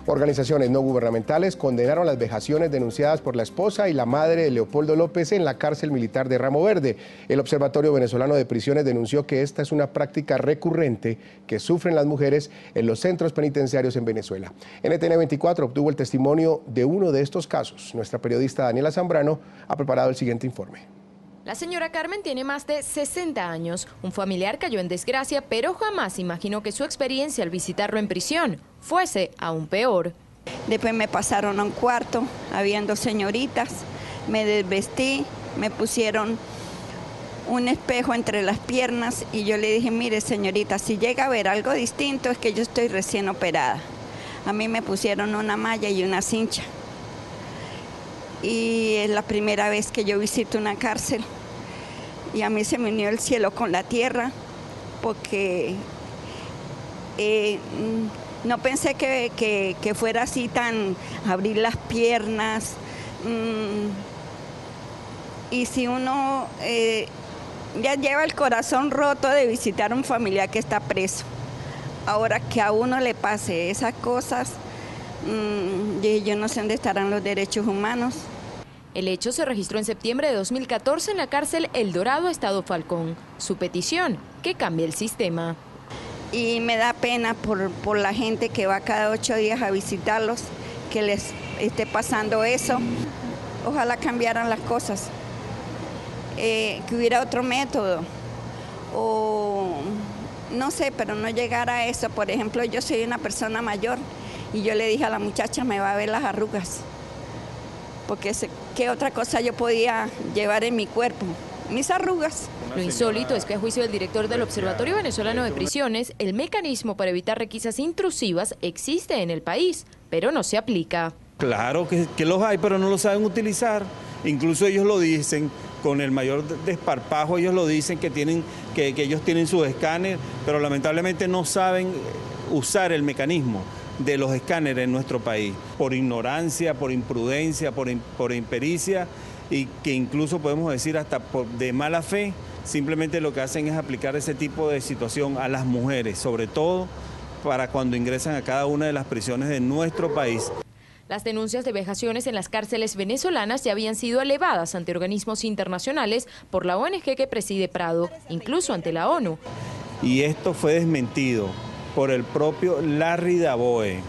Organizaciones no gubernamentales condenaron las vejaciones denunciadas por la esposa y la madre de Leopoldo López en la cárcel militar de Ramo Verde. El Observatorio Venezolano de Prisiones denunció que esta es una práctica recurrente que sufren las mujeres en los centros penitenciarios en Venezuela. NTN 24 obtuvo el testimonio de uno de estos casos. Nuestra periodista Daniela Zambrano ha preparado el siguiente informe. La señora Carmen tiene más de 60 años. Un familiar cayó en desgracia, pero jamás imaginó que su experiencia al visitarlo en prisión fuese aún peor. Después me pasaron a un cuarto, habían dos señoritas, me desvestí, me pusieron un espejo entre las piernas y yo le dije, mire señorita, si llega a ver algo distinto es que yo estoy recién operada. A mí me pusieron una malla y una cincha. Y es la primera vez que yo visito una cárcel y a mí se me unió el cielo con la tierra porque no pensé que fuera así tan abrir las piernas y si uno ya lleva el corazón roto de visitar a un familiar que está preso, ahora que a uno le pase esas cosas, yo no sé dónde estarán los derechos humanos. El hecho se registró en septiembre de 2014 en la cárcel El Dorado, Estado Falcón. Su petición, que cambie el sistema. Y me da pena por la gente que va cada 8 días a visitarlos, que les esté pasando eso. Ojalá cambiaran las cosas, que hubiera otro método, o no sé, pero no llegara a eso. Por ejemplo, yo soy una persona mayor y yo le dije a la muchacha, me va a ver las arrugas, porque ¿qué otra cosa yo podía llevar en mi cuerpo? Mis arrugas. Lo insólito es que a juicio del director del Observatorio Venezolano de Prisiones, el mecanismo para evitar requisas intrusivas existe en el país, pero no se aplica. Claro que los hay, pero no lo saben utilizar. Incluso ellos lo dicen con el mayor desparpajo, ellos lo dicen que ellos tienen sus escáneres, pero lamentablemente no saben usar el mecanismo de los escáneres en nuestro país, por ignorancia, por imprudencia, por impericia, y que incluso podemos decir hasta de mala fe. Simplemente lo que hacen es aplicar ese tipo de situación a las mujeres, sobre todo para cuando ingresan a cada una de las prisiones de nuestro país. Las denuncias de vejaciones en las cárceles venezolanas ya habían sido elevadas ante organismos internacionales por la ONG que preside Prado, incluso ante la ONU. Y esto fue desmentido por el propio Larry Daboe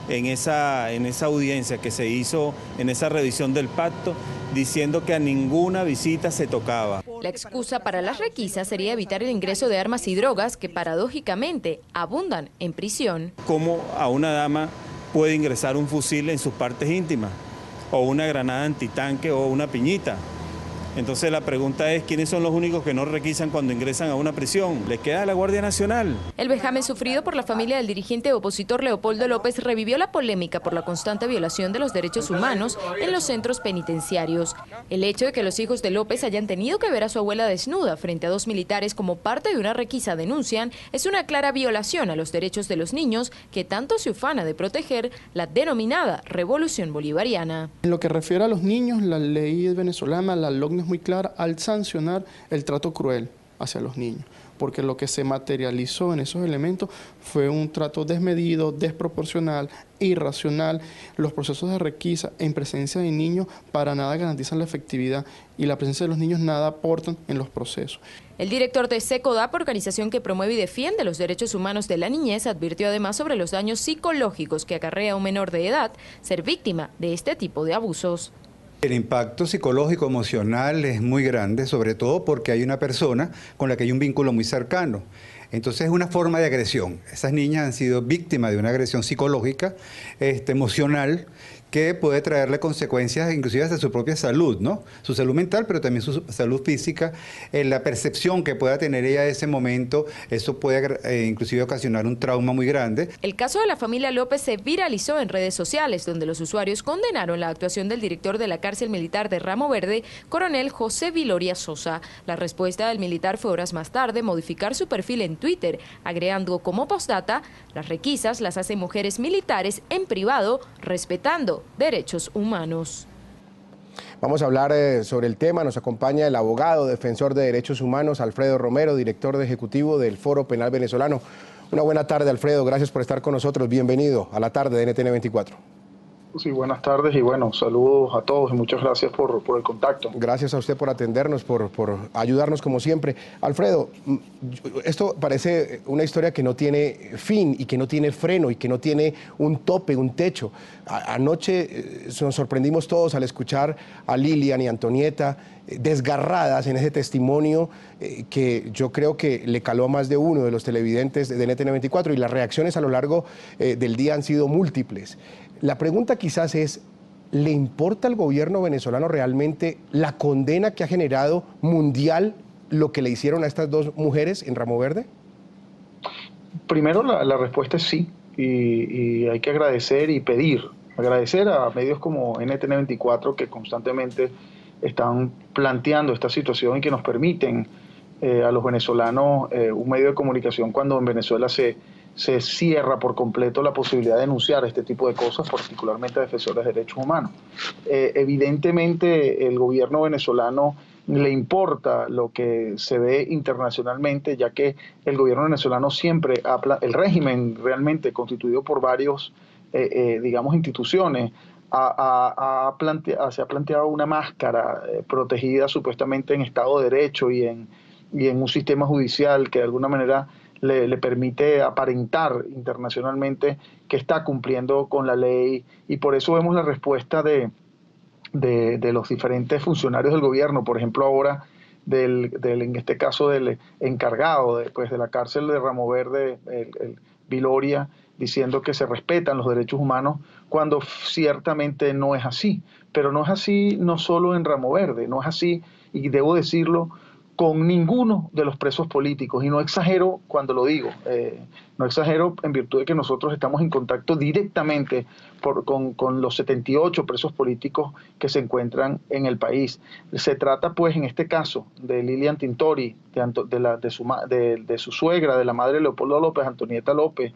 en esa audiencia que se hizo en esa revisión del pacto, diciendo que a ninguna visita se tocaba. La excusa para las requisas sería evitar el ingreso de armas y drogas que paradójicamente abundan en prisión. ¿Cómo a una dama puede ingresar un fusil en sus partes íntimas, o una granada antitanque o una piñita? Entonces la pregunta es, ¿quiénes son los únicos que no requisan cuando ingresan a una prisión? ¿Le queda a la Guardia Nacional? El vejamen sufrido por la familia del dirigente opositor Leopoldo López revivió la polémica por la constante violación de los derechos humanos en los centros penitenciarios. El hecho de que los hijos de López hayan tenido que ver a su abuela desnuda frente a dos militares como parte de una requisa, denuncian, es una clara violación a los derechos de los niños que tanto se ufana de proteger la denominada Revolución Bolivariana. En lo que refiere a los niños, la ley venezolana, la LOGNE, es muy clara al sancionar el trato cruel hacia los niños, porque lo que se materializó en esos elementos fue un trato desmedido, desproporcional, irracional. Los procesos de requisa en presencia de niños para nada garantizan la efectividad y la presencia de los niños nada aportan en los procesos. El director de SECODAP, organización que promueve y defiende los derechos humanos de la niñez, advirtió además sobre los daños psicológicos que acarrea a un menor de edad ser víctima de este tipo de abusos. El impacto psicológico, emocional es muy grande, sobre todo porque hay una persona con la que hay un vínculo muy cercano. Entonces es una forma de agresión. Esas niñas han sido víctimas de una agresión psicológica, emocional, que puede traerle consecuencias inclusive hasta su propia salud, ¿no? Su salud mental, pero también su salud física, la percepción que pueda tener ella de ese momento, eso puede inclusive ocasionar un trauma muy grande. El caso de la familia López se viralizó en redes sociales, donde los usuarios condenaron la actuación del director de la cárcel militar de Ramo Verde, coronel José Viloria Sosa. La respuesta del militar fue horas más tarde modificar su perfil en Twitter, agregando como postdata, las requisas las hacen mujeres militares en privado, respetando derechos humanos. Vamos a hablar sobre el tema. Nos acompaña el abogado defensor de derechos humanos Alfredo Romero, director ejecutivo del Foro Penal Venezolano. Una buena tarde, Alfredo. Gracias por estar con nosotros. Bienvenido a la tarde de NTN 24. Sí, buenas tardes y bueno, saludos a todos y muchas gracias por el contacto. Gracias a usted por atendernos, por ayudarnos como siempre. Alfredo, esto parece una historia que no tiene fin y que no tiene freno y que no tiene un tope, un techo. Anoche nos sorprendimos todos al escuchar a Lilian y Antonieta desgarradas en ese testimonio que yo creo que le caló a más de uno de los televidentes de NTN 24 y las reacciones a lo largo del día han sido múltiples. La pregunta quizás es, ¿le importa al gobierno venezolano realmente la condena que ha generado mundial lo que le hicieron a estas dos mujeres en Ramo Verde? Primero la respuesta es sí, y hay que agradecer y pedir. Agradecer a medios como NTN 24 que constantemente están planteando esta situación y que nos permiten a los venezolanos un medio de comunicación cuando en Venezuela se cierra por completo la posibilidad de denunciar este tipo de cosas, particularmente a defensores de derechos humanos. Evidentemente el gobierno venezolano le importa lo que se ve internacionalmente, ya que el gobierno venezolano siempre, el régimen realmente constituido por varios, digamos, instituciones, se ha planteado una máscara protegida supuestamente en Estado de Derecho y en un sistema judicial que de alguna manera le permite aparentar internacionalmente que está cumpliendo con la ley, y por eso vemos la respuesta de los diferentes funcionarios del gobierno, por ejemplo ahora en este caso del encargado de la cárcel de Ramo Verde, el Viloria, diciendo que se respetan los derechos humanos cuando ciertamente no es así. Pero no es así no solo en Ramo Verde, no es así, y debo decirlo, con ninguno de los presos políticos, y no exagero cuando lo digo, no exagero en virtud de que nosotros estamos en contacto directamente con los 78 presos políticos que se encuentran en el país. Se trata pues en este caso de Lilian Tintori, de su suegra, de la madre de Leopoldo López, Antonieta López,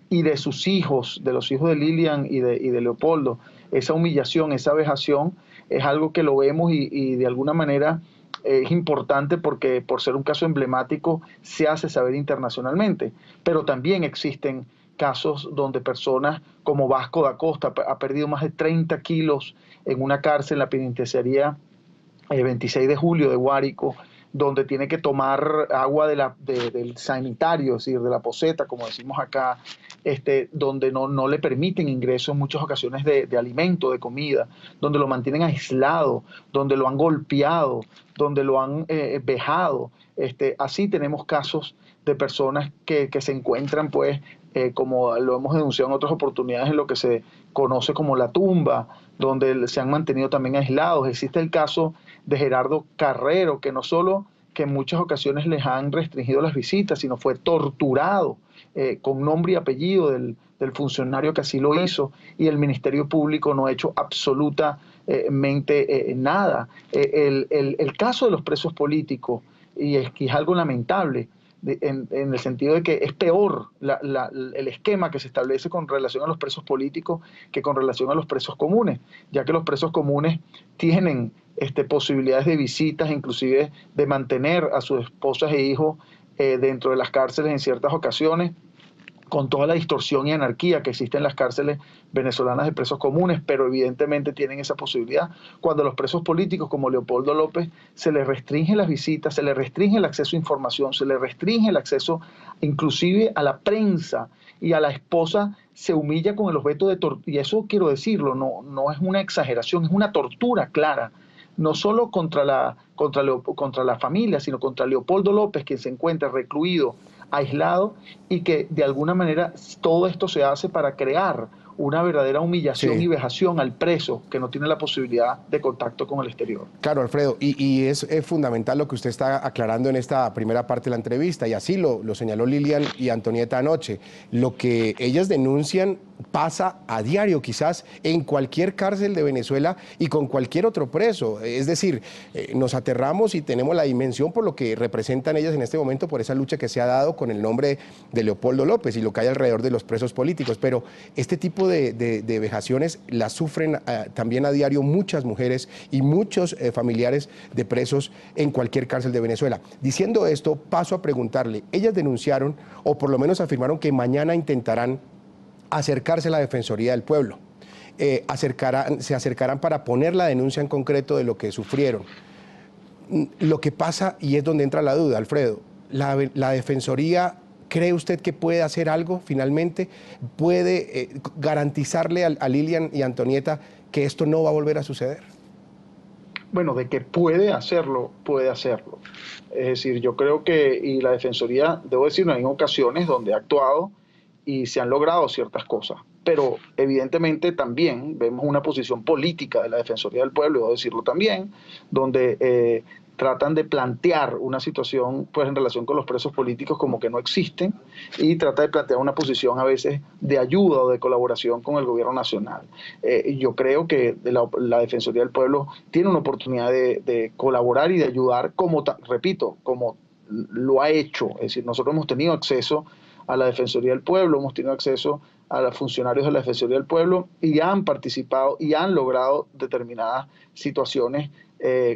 y de sus hijos, de los hijos de Lilian y de Leopoldo. Esa humillación, esa vejación es algo que lo vemos y de alguna manera es importante porque por ser un caso emblemático se hace saber internacionalmente, pero también existen casos donde personas como Vasco da Costa ha perdido más de 30 kilos en una cárcel en la penitenciaría 26 de julio de Guárico, donde tiene que tomar agua del sanitario, es decir, de la poceta, como decimos acá, donde no le permiten ingreso en muchas ocasiones de alimento, de comida, donde lo mantienen aislado, donde lo han golpeado, donde lo han vejado. Así tenemos casos de personas que se encuentran, pues, como lo hemos denunciado en otras oportunidades, en lo que se conoce como la tumba, donde se han mantenido también aislados. Existe el caso de Gerardo Carrero, que no solo que en muchas ocasiones les han restringido las visitas, sino fue torturado con nombre y apellido del funcionario que así lo hizo, y el Ministerio Público no ha hecho absolutamente nada. El caso de los presos políticos, y es algo lamentable, en el sentido de que es peor el esquema que se establece con relación a los presos políticos que con relación a los presos comunes, ya que los presos comunes tienen posibilidades de visitas, inclusive de mantener a sus esposas e hijos dentro de las cárceles en ciertas ocasiones, con toda la distorsión y anarquía que existe en las cárceles venezolanas de presos comunes, pero evidentemente tienen esa posibilidad. Cuando a los presos políticos como Leopoldo López se les restringe las visitas, se les restringe el acceso a información, se les restringe el acceso inclusive a la prensa, y a la esposa se humilla con el objeto de tortura, y eso quiero decirlo, no es una exageración, es una tortura clara, no solo contra la familia, sino contra Leopoldo López, quien se encuentra recluido, aislado, y que de alguna manera todo esto se hace para crear una verdadera humillación y vejación al preso que no tiene la posibilidad de contacto con el exterior. Claro, Alfredo, y es fundamental lo que usted está aclarando en esta primera parte de la entrevista, y así lo señaló Lilian y Antonieta anoche. Lo que ellas denuncian pasa a diario quizás en cualquier cárcel de Venezuela y con cualquier otro preso. Es decir, nos aterramos y tenemos la dimensión por lo que representan ellas en este momento, por esa lucha que se ha dado con el nombre de Leopoldo López y lo que hay alrededor de los presos políticos. Pero este tipo de vejaciones las sufren también a diario muchas mujeres y muchos familiares de presos en cualquier cárcel de Venezuela. Diciendo esto, paso a preguntarle, ellas denunciaron o por lo menos afirmaron que mañana intentarán acercarse a la Defensoría del Pueblo, se acercarán para poner la denuncia en concreto de lo que sufrieron. Lo que pasa, y es donde entra la duda, Alfredo, la Defensoría, ¿cree usted que puede hacer algo finalmente? ¿Puede garantizarle a Lilian y Antonieta que esto no va a volver a suceder? Bueno, de que puede hacerlo, puede hacerlo. Es decir, yo creo que, y la Defensoría, debo decir, hay ocasiones donde ha actuado y se han logrado ciertas cosas, pero evidentemente también vemos una posición política de la Defensoría del Pueblo, y debo decirlo también, donde tratan de plantear una situación pues en relación con los presos políticos como que no existen, y trata de plantear una posición a veces de ayuda o de colaboración con el gobierno nacional. Yo creo que la Defensoría del Pueblo tiene una oportunidad de colaborar y de ayudar, repito, como lo ha hecho. Es decir, nosotros hemos tenido acceso a la Defensoría del Pueblo, hemos tenido acceso a los funcionarios de la Defensoría del Pueblo y han participado y han logrado determinadas situaciones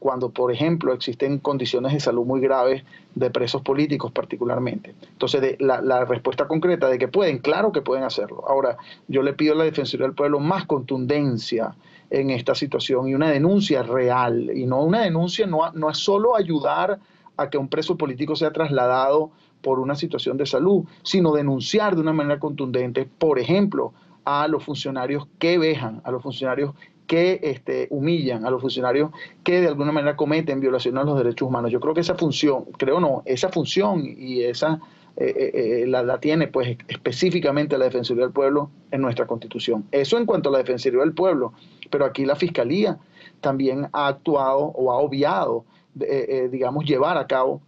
cuando, por ejemplo, existen condiciones de salud muy graves de presos políticos particularmente. Entonces, la respuesta concreta de que pueden, claro que pueden hacerlo. Ahora, yo le pido a la Defensoría del Pueblo más contundencia en esta situación y una denuncia real, y no una denuncia, no es solo ayudar a que un preso político sea trasladado por una situación de salud, sino denunciar de una manera contundente, por ejemplo, a los funcionarios que vejan, a los funcionarios que humillan, a los funcionarios que de alguna manera cometen violaciones a los derechos humanos. Yo creo que esa función, esa función y esa la tiene pues específicamente la Defensoría del Pueblo en nuestra Constitución. Eso en cuanto a la Defensoría del Pueblo, pero aquí la Fiscalía también ha actuado o ha obviado, digamos, llevar a cabo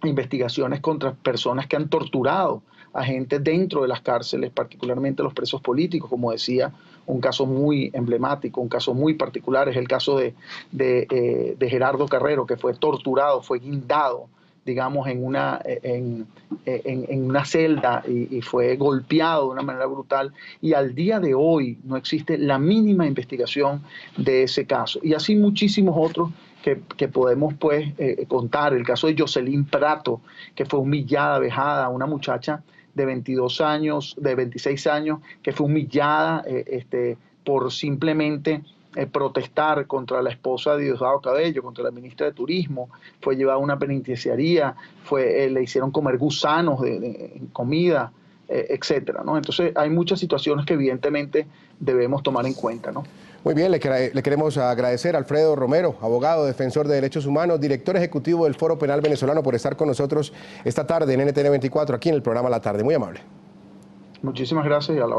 investigaciones contra personas que han torturado a gente dentro de las cárceles, particularmente los presos políticos. Como decía, un caso muy emblemático, un caso muy particular, es el caso de Gerardo Carrero, que fue torturado, fue guindado, digamos, en una celda y fue golpeado de una manera brutal, y al día de hoy no existe la mínima investigación de ese caso. Y así muchísimos otros que podemos pues contar. El caso de Jocelyn Prato, que fue humillada, vejada, una muchacha de 22 años, de 26 años, que fue humillada por simplemente protestar contra la esposa de Diosdado Cabello, contra la ministra de Turismo. Fue llevada a una penitenciaría, le hicieron comer gusanos en comida, etcétera, ¿no? Entonces hay muchas situaciones que evidentemente debemos tomar en cuenta, ¿no? Muy bien, le queremos agradecer a Alfredo Romero, abogado, defensor de derechos humanos, director ejecutivo del Foro Penal Venezolano, por estar con nosotros esta tarde en NTN 24, aquí en el programa La Tarde. Muy amable. Muchísimas gracias y a la hora.